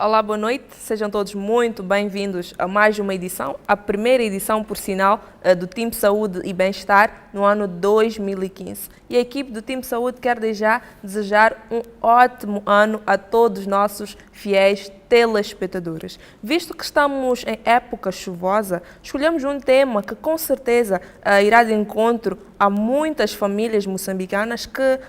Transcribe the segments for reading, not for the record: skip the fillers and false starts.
Olá, boa noite. Sejam todos muito bem-vindos a mais uma edição, a primeira edição, por sinal, do Time Saúde e Bem-Estar no ano 2015. E a equipe do Time Saúde quer desejar um ótimo ano a todos os nossos fiéis telespectadores. Visto que estamos em época chuvosa, escolhemos um tema que com certeza irá de encontro a muitas famílias moçambicanas que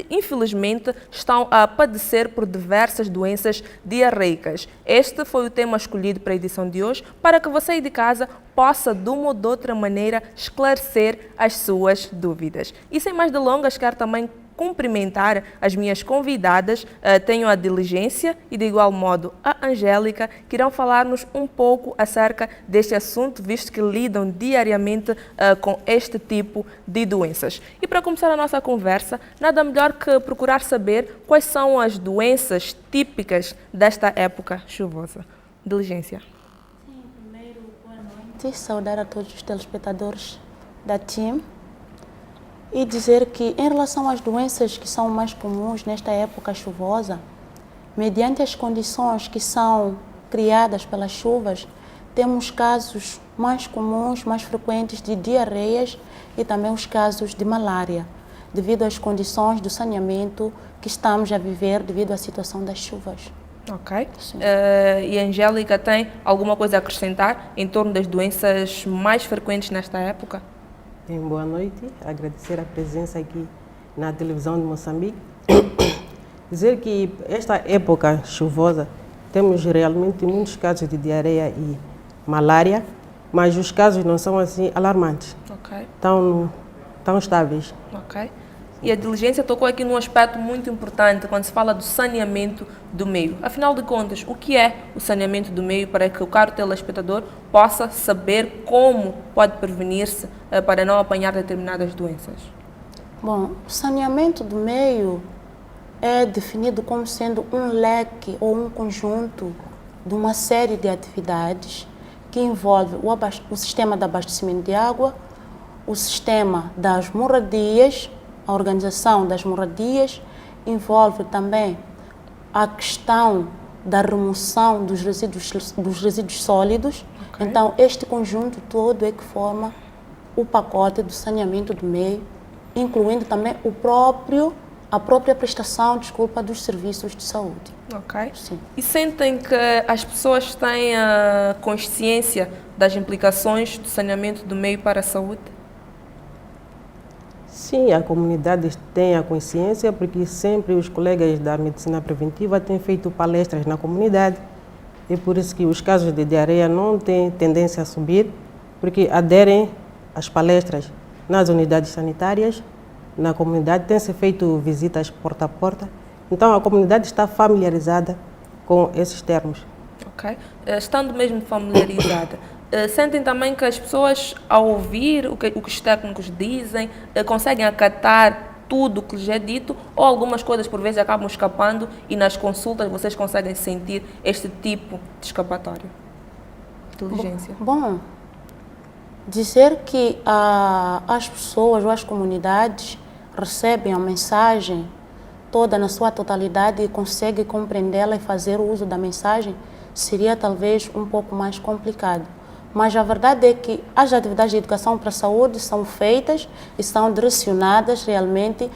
infelizmente estão a padecer por diversas doenças diarreicas. Este foi o tema escolhido para a edição de hoje, para que você aí de casa possa de uma ou de outra maneira esclarecer as suas dúvidas. E sem mais delongas, quero também cumprimentar as minhas convidadas, tenho a Diligência e de igual modo a Angélica, que irão falar-nos um pouco acerca deste assunto, visto que lidam diariamente com este tipo de doenças. E para começar a nossa conversa, nada melhor que procurar saber quais são as doenças típicas desta época chuvosa. Diligência. Sim, primeiro, boa noite. Saudar a todos os telespectadores da TIM. E dizer que, em relação às doenças que são mais comuns nesta época chuvosa, mediante as condições que são criadas pelas chuvas, temos casos mais comuns, mais frequentes de diarreias e também os casos de malária, devido às condições do saneamento que estamos a viver devido à situação das chuvas. Ok. E a Angélica tem alguma coisa a acrescentar em torno das doenças mais frequentes nesta época? Boa noite, agradecer a presença aqui na televisão de Moçambique. Dizer que esta época chuvosa temos realmente muitos casos de diarreia e malária, mas os casos não são assim alarmantes, tão estáveis. Ok. E a Diligência tocou aqui num aspecto muito importante quando se fala do saneamento do meio. Afinal de contas, o que é o saneamento do meio para que o caro telespectador possa saber como pode prevenir-se para não apanhar determinadas doenças? Bom, o saneamento do meio é definido como sendo um leque ou um conjunto de uma série de atividades que envolve o sistema de abastecimento de água, o sistema das moradias, a organização das moradias, envolve também a questão da remoção dos resíduos sólidos. Okay. Então, este conjunto todo é que forma o pacote do saneamento do meio, incluindo também a própria prestação, dos serviços de saúde. Ok. Sim. E sentem que as pessoas têm a consciência das implicações do saneamento do meio para a saúde? Sim, a comunidade tem a consciência, porque sempre os colegas da medicina preventiva têm feito palestras na comunidade. É por isso que os casos de diarreia não têm tendência a subir, porque aderem às palestras nas unidades sanitárias, na comunidade, tem-se feito visitas porta a porta. Então a comunidade está familiarizada com esses termos. Ok. Estando mesmo familiarizada, sentem também que as pessoas, ao ouvir o que os técnicos dizem, conseguem acatar tudo o que lhes é dito, ou algumas coisas por vezes acabam escapando e nas consultas vocês conseguem sentir este tipo de escapatório? Diligência. Bom, dizer que as pessoas ou as comunidades recebem a mensagem toda na sua totalidade e conseguem compreendê-la e fazer o uso da mensagem seria talvez um pouco mais complicado. Mas a verdade é que as atividades de educação para a saúde são feitas e são direcionadas realmente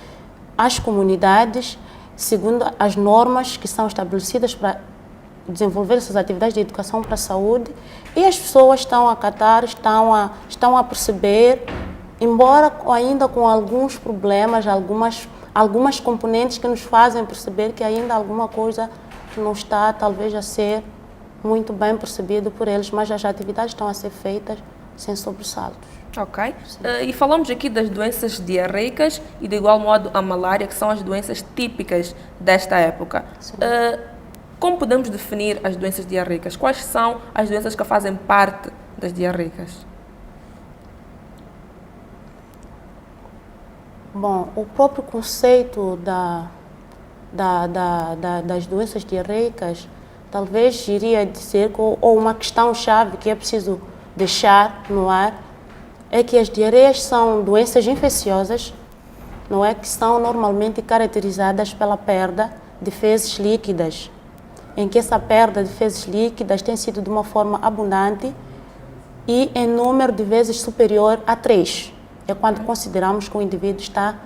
às comunidades, segundo as normas que são estabelecidas para desenvolver essas atividades de educação para a saúde, e as pessoas estão a acatar, estão a perceber, embora ainda com alguns problemas, algumas componentes que nos fazem perceber que ainda alguma coisa não está talvez a ser muito bem percebido por eles, mas as atividades estão a ser feitas sem sobressaltos. Ok. E falamos aqui das doenças diarreicas e de igual modo a malária, que são as doenças típicas desta época. Como podemos definir as doenças diarreicas? Quais são as doenças que fazem parte das diarreicas? Bom, o próprio conceito das doenças diarreicas talvez iria dizer, ou uma questão-chave que é preciso deixar no ar, é que as diarreias são doenças infecciosas, não é? Que são normalmente caracterizadas pela perda de fezes líquidas. em que essa perda de fezes líquidas tem sido de uma forma abundante e em número de vezes superior a 3. É quando consideramos que o indivíduo está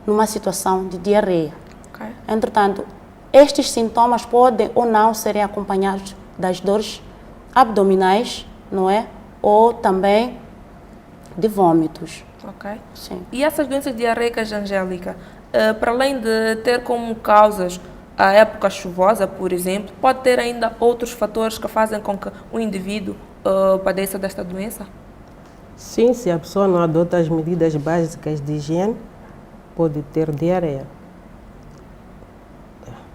numa situação de diarreia. Ok. Entretanto, estes sintomas podem ou não serem acompanhados das dores abdominais, não é? Ou também de vômitos. Ok. Sim. E essas doenças diarreicas, Angélica, para além de ter como causas a época chuvosa, por exemplo, pode ter ainda outros fatores que fazem com que o indivíduo padeça desta doença? Sim, se a pessoa não adota as medidas básicas de higiene, pode ter diarreia.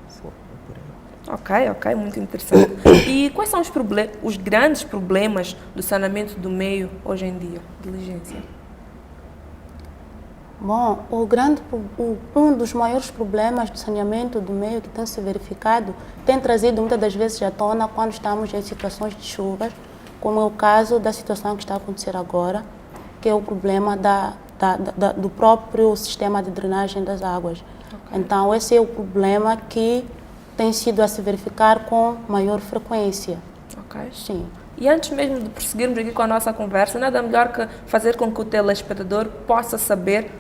Sim, é por aí. Ok, muito interessante. E quais são os grandes problemas do saneamento do meio hoje em dia? Diligência. Bom, um dos maiores problemas do saneamento do meio que tem se verificado tem trazido muitas das vezes à tona quando estamos em situações de chuvas, como é o caso da situação que está a acontecer agora, que é o problema do próprio sistema de drenagem das águas. Okay. Então, esse é o problema que tem sido a se verificar com maior frequência. Ok. Sim. E antes mesmo de prosseguirmos aqui com a nossa conversa, nada melhor que fazer com que o telespectador possa saber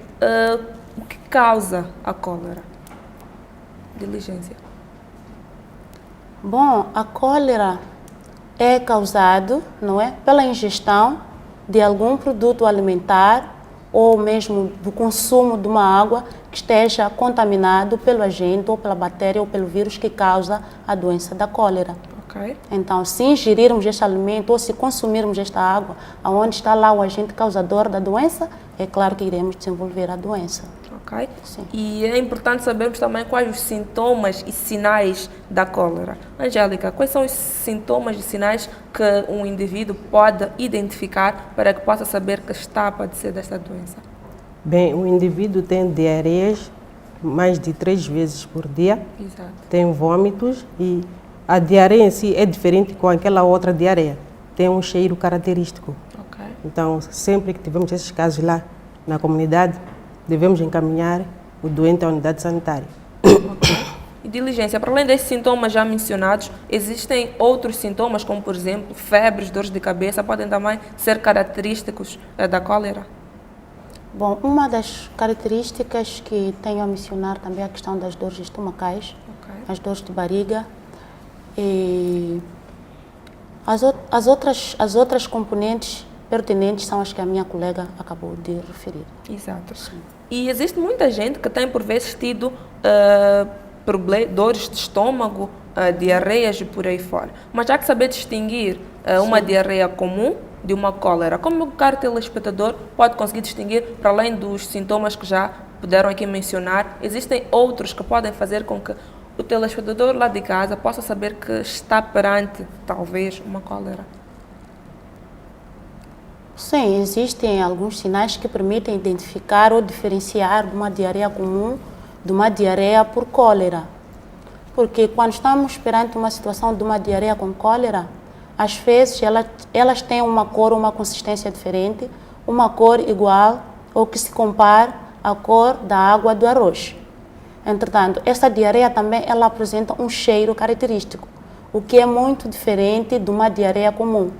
o que causa a cólera. Diligência. Bom, a cólera é causado, não é, pela ingestão de algum produto alimentar ou mesmo do consumo de uma água que esteja contaminado pelo agente ou pela bactéria ou pelo vírus que causa a doença da cólera. Ok. Então, se ingerirmos este alimento ou se consumirmos esta água, onde está lá o agente causador da doença, é claro que iremos desenvolver a doença. Ok. Sim. E é importante sabermos também quais os sintomas e sinais da cólera. Angélica, quais são os sintomas e sinais que um indivíduo pode identificar para que possa saber que está a padecer desta doença? Bem, o indivíduo tem diarreias mais de 3 vezes por dia, Exato. tem vômitos e a diarreia em si é diferente com aquela outra diarreia. Tem um cheiro característico. Ok. Então, sempre que tivermos esses casos lá na comunidade, devemos encaminhar o doente à unidade sanitária. E diligência, para além desses sintomas já mencionados, existem outros sintomas, como por exemplo, febres, dores de cabeça, podem também ser característicos da cólera? Bom, uma das características que tenho a mencionar também é a questão das dores estomacais, as dores de barriga. E as outras componentes pertinentes são as que a minha colega acabou de referir. Exato. Sim. E existe muita gente que tem por vezes tido dores de estômago, diarreias e por aí fora. Mas há que saber distinguir uma diarreia comum de uma cólera. Como o caro telespectador pode conseguir distinguir, para além dos sintomas que já puderam aqui mencionar, existem outros que podem fazer com que o telespectador lá de casa possa saber que está perante, talvez, uma cólera? Sim, existem alguns sinais que permitem identificar ou diferenciar de uma diarreia comum de uma diarreia por cólera. Porque quando estamos perante uma situação de uma diarreia com cólera, às vezes elas têm uma cor ou uma consistência diferente, uma cor igual ou que se compara à cor da água do arroz. Entretanto, essa diarreia também ela apresenta um cheiro característico, o que é muito diferente de uma diarreia comum.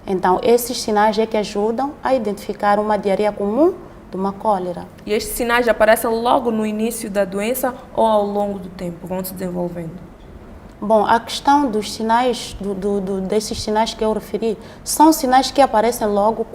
Então, esses sinais é que ajudam a identificar uma diarreia comum de uma cólera. E estes sinais aparecem logo no início da doença ou ao longo do tempo, vão se desenvolvendo? Bom, a questão dos sinais, desses sinais que eu referi, são sinais que aparecem logo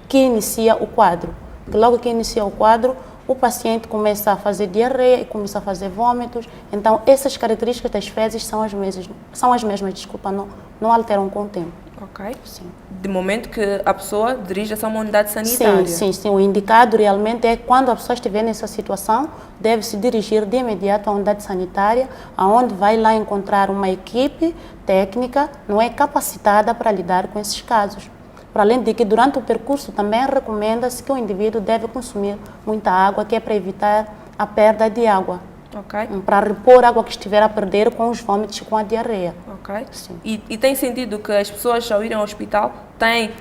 que inicia o quadro. Porque logo que inicia o quadro, o paciente começa a fazer diarreia e começa a fazer vômitos. Então, essas características das fezes são as mesmas, desculpa, não alteram com o tempo. Ok. Sim. De momento que a pessoa dirija-se a uma unidade sanitária. Sim. O indicado realmente é quando a pessoa estiver nessa situação, deve se dirigir de imediato à unidade sanitária, aonde vai lá encontrar uma equipe técnica, não é capacitada para lidar com esses casos. Para além de que, durante o percurso, também recomenda-se que o indivíduo deve consumir muita água, que é para evitar a perda de água. Ok. Para repor a água que estiver a perder com os vômitos e com a diarreia. Ok. Sim. E tem sentido que as pessoas, ao irem ao hospital, têm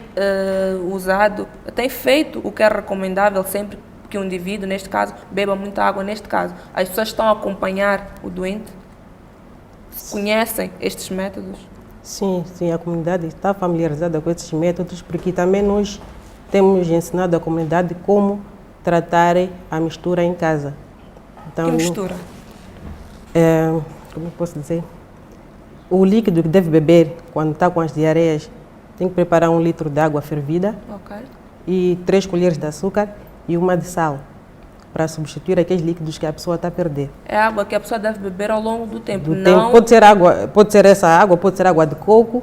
têm feito o que é recomendável sempre que um indivíduo, neste caso, beba muita água, neste caso. As pessoas estão a acompanhar o doente? Conhecem estes métodos? Sim, sim, a comunidade está familiarizada com esses métodos, porque também nós temos ensinado a comunidade como tratar a mistura em casa. Então, Que mistura? como eu posso dizer? O líquido que deve beber quando está com as diarreias, tem que preparar 1 litro de água fervida Ok. e 3 colheres de açúcar e 1 de sal, para substituir aqueles líquidos que a pessoa está a perder. É água que a pessoa deve beber ao longo do tempo, Do não... tempo, pode ser água, pode ser essa água, pode ser água de coco,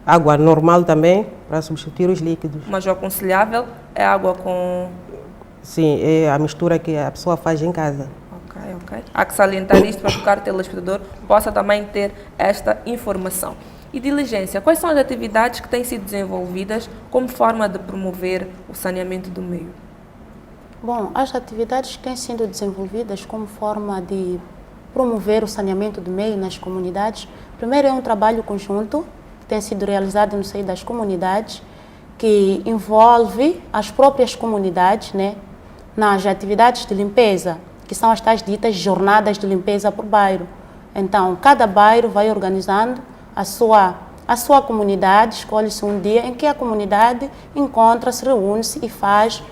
água normal também, para substituir os líquidos. Mas o aconselhável é água com... Sim, é a mistura que a pessoa faz em casa. Ok, ok. Há que salientar isto para que o caro telespectador possa também ter esta informação. E diligência, quais são as atividades que têm sido desenvolvidas como forma de promover o saneamento do meio? Bom, as atividades que têm sido desenvolvidas como forma de promover o saneamento do meio nas comunidades, primeiro é um trabalho conjunto que tem sido realizado no seio das comunidades, que envolve as próprias comunidades, né, nas atividades de limpeza, que são as tais ditas jornadas de limpeza por bairro. Então, cada bairro vai organizando a sua comunidade, escolhe-se um dia em que a comunidade encontra-se, reúne-se e faz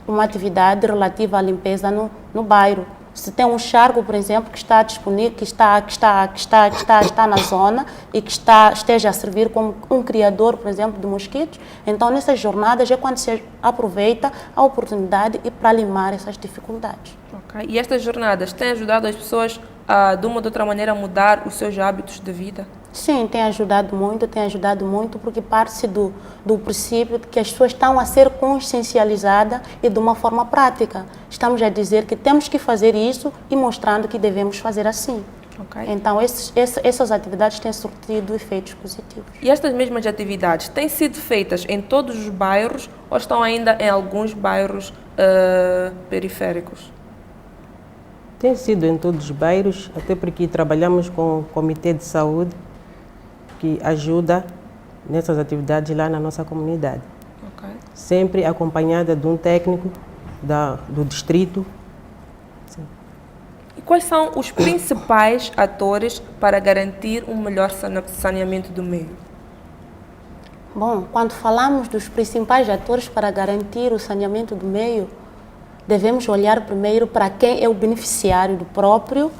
uma atividade relativa à limpeza no bairro. Se tem um charco, por exemplo, que está disponível, que está na zona e que esteja a servir como um criador, por exemplo, de mosquitos, então nessas jornadas é quando se aproveita a oportunidade e para limar essas dificuldades. Ok. E estas jornadas têm ajudado as pessoas a, de uma ou de outra maneira, a mudar os seus hábitos de vida? Sim, tem ajudado muito, porque parte-se do princípio de que as pessoas estão a ser consciencializadas e de uma forma prática. Estamos a dizer que temos que fazer isso e mostrando que devemos fazer assim. Okay. Então, essas atividades têm surtido efeitos positivos. E estas mesmas atividades têm sido feitas em todos os bairros ou estão ainda em alguns bairros periféricos? Tem sido em todos os bairros, até porque trabalhamos com o Comitê de Saúde, que ajuda nessas atividades lá na nossa comunidade. Okay. Sempre acompanhada de um técnico do distrito. Sim. E quais são os principais atores para garantir um melhor saneamento do meio? Bom, quando falamos dos principais atores para garantir o saneamento do meio, devemos olhar primeiro para quem é o beneficiário do próprio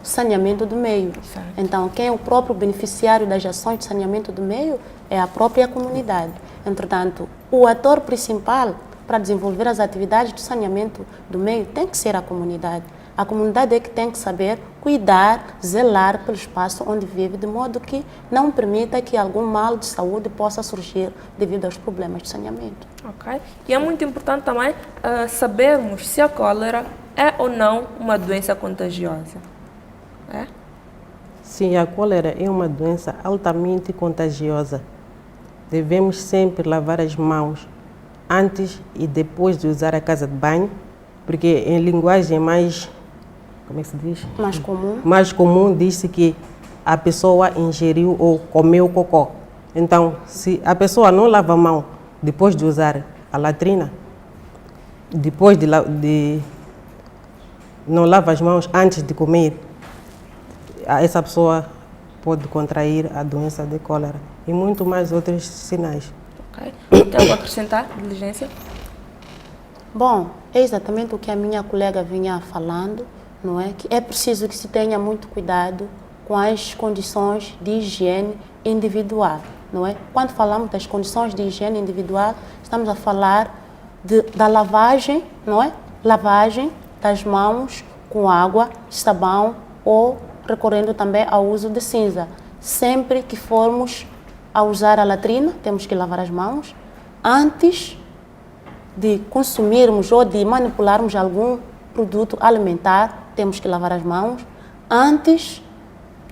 saneamento do meio. Certo. Então, quem é o próprio beneficiário das ações de saneamento do meio é a própria comunidade. Entretanto, o ator principal para desenvolver as atividades de saneamento do meio tem que ser a comunidade. A comunidade é que tem que saber cuidar, zelar pelo espaço onde vive, de modo que não permita que algum mal de saúde possa surgir devido aos problemas de saneamento. Ok. E é muito importante também sabermos se a cólera é ou não uma doença contagiosa. É? Sim, a cólera é uma doença altamente contagiosa. Devemos sempre lavar as mãos antes e depois de usar a casa de banho, porque em linguagem mais, como é que se diz? Mais comum diz-se que a pessoa ingeriu ou comeu cocô. Então, se a pessoa não lava a mão depois de usar a latrina, depois de não lava as mãos antes de comer, essa pessoa pode contrair a doença de cólera e muito mais outros sinais. Ok. Tem algo a acrescentar, diligência? Bom, é exatamente o que a minha colega vinha falando, não é? Que é preciso que se tenha muito cuidado com as condições de higiene individual, não é? Quando falamos das condições de higiene individual, estamos a falar da lavagem, não é? Lavagem das mãos com água, sabão ou recorrendo também ao uso de cinza. Sempre que formos a usar a latrina, temos que lavar as mãos. Antes de consumirmos ou de manipularmos algum produto alimentar, temos que lavar as mãos. Antes,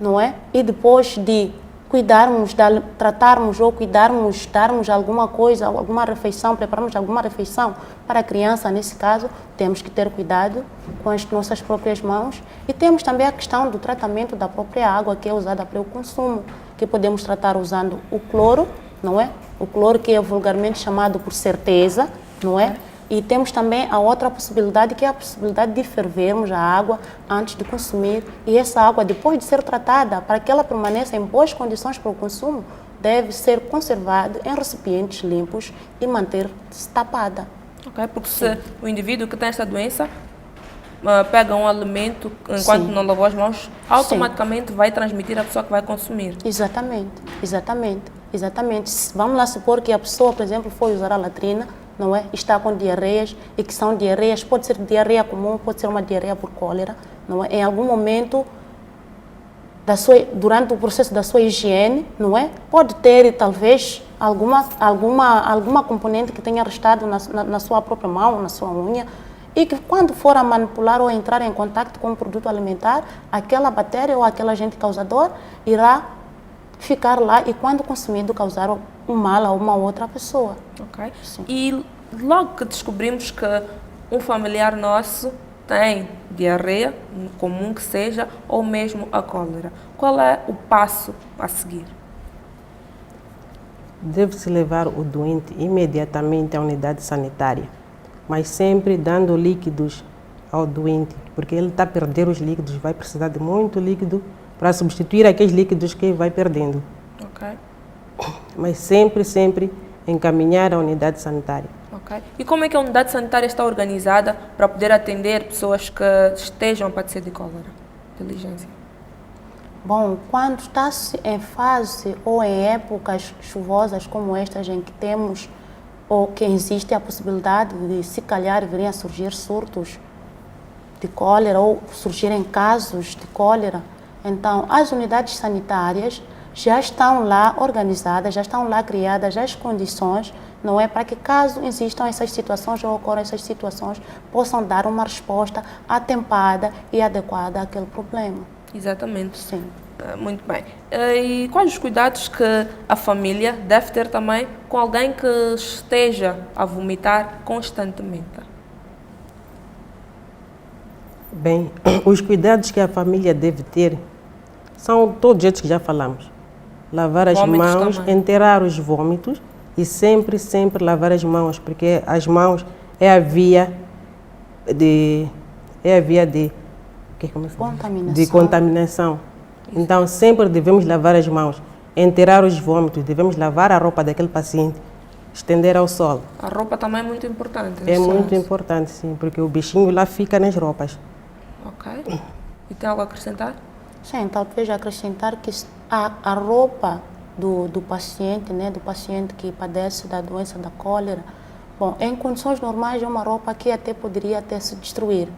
não é? E depois de cuidarmos, tratarmos ou cuidarmos, darmos alguma coisa, alguma refeição, prepararmos alguma refeição para a criança, nesse caso, temos que ter cuidado com as nossas próprias mãos. E temos também a questão do tratamento da própria água que é usada para o consumo, que podemos tratar usando o cloro, não é? O cloro que é vulgarmente chamado por certeza, não é? E temos também a outra possibilidade, que é a possibilidade de fervermos a água antes de consumir. E essa água, depois de ser tratada, para que ela permaneça em boas condições para o consumo, deve ser conservada em recipientes limpos e manter-se tapada. Ok, porque se o indivíduo que tem esta doença pega um alimento enquanto não lavou as mãos, automaticamente vai transmitir à pessoa que vai consumir. Exatamente, exatamente, exatamente. Vamos lá supor que a pessoa, por exemplo, foi usar a latrina, não é? Está com diarreias, e que são diarreias, pode ser diarreia comum, pode ser uma diarreia por cólera, não é? Em algum momento durante o processo da sua higiene, não é? Pode ter talvez alguma componente que tenha restado na sua própria mão, na sua unha, e que quando for a manipular ou entrar em contato com o produto alimentar, aquela bactéria ou aquele agente causador irá ficar lá e, quando consumido, causar um mal a uma outra pessoa. Ok. Sim. E logo que descobrimos que um familiar nosso tem diarreia, comum que seja, ou mesmo a cólera, qual é o passo a seguir? Deve-se levar o doente imediatamente à unidade sanitária, mas sempre dando líquidos ao doente, porque ele está a perder os líquidos, vai precisar de muito líquido para substituir aqueles líquidos que vai perdendo. Ok. Mas sempre encaminhar à unidade sanitária. Ok. E como é que a unidade sanitária está organizada para poder atender pessoas que estejam a padecer de cólera? Diligência. Bom, quando está-se em fase ou em épocas chuvosas como estas, em que temos ou que existe a possibilidade de, se calhar, virem a surgir surtos de cólera ou surgirem casos de cólera, então as unidades sanitárias já estão lá organizadas, já estão lá criadas as condições, não é, para que, caso existam essas situações ou ocorram essas situações, possam dar uma resposta atempada e adequada àquele problema. Exatamente. Sim. Muito bem. E quais os cuidados que a família deve ter também com alguém que esteja a vomitar constantemente? Bem, os cuidados que a família deve ter são todos estes que já falamos. Lavar as Vômitos mãos, também. enterrar os vômitos e sempre lavar as mãos, porque as mãos é a via de Contaminação. de contaminação. Então sempre devemos lavar as mãos, enterrar os vômitos, devemos lavar a roupa daquele paciente, estender ao sol. A roupa também é muito importante. É muito importante, sim, porque o bichinho lá fica nas roupas. Ok. E tem algo a acrescentar? Sim, talvez acrescentar que a roupa do paciente, né, do paciente que padece da doença da cólera, bom, em condições normais é uma roupa que até poderia até se destruir,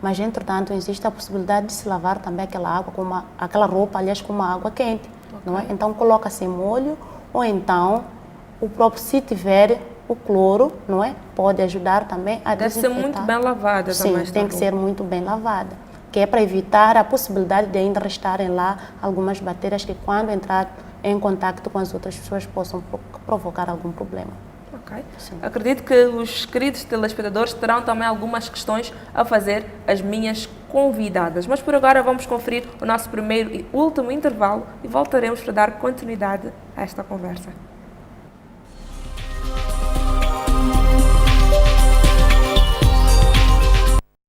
mas entretanto existe a possibilidade de se lavar também aquela roupa, aliás, com uma água quente, não é? Então coloca-se em molho, ou então se tiver o cloro, não é? Pode ajudar também a Deve ser desinfetar. muito bem lavada também. Sim, esta tem que roupa. ser muito bem lavada, que é para evitar a possibilidade de ainda restarem lá algumas bactérias que, quando entrar em contato com as outras pessoas, possam provocar algum problema. Ok. Sim. Acredito que os queridos telespectadores terão também algumas questões a fazer às minhas convidadas. Mas por agora vamos conferir o nosso primeiro e último intervalo e voltaremos para dar continuidade a esta conversa.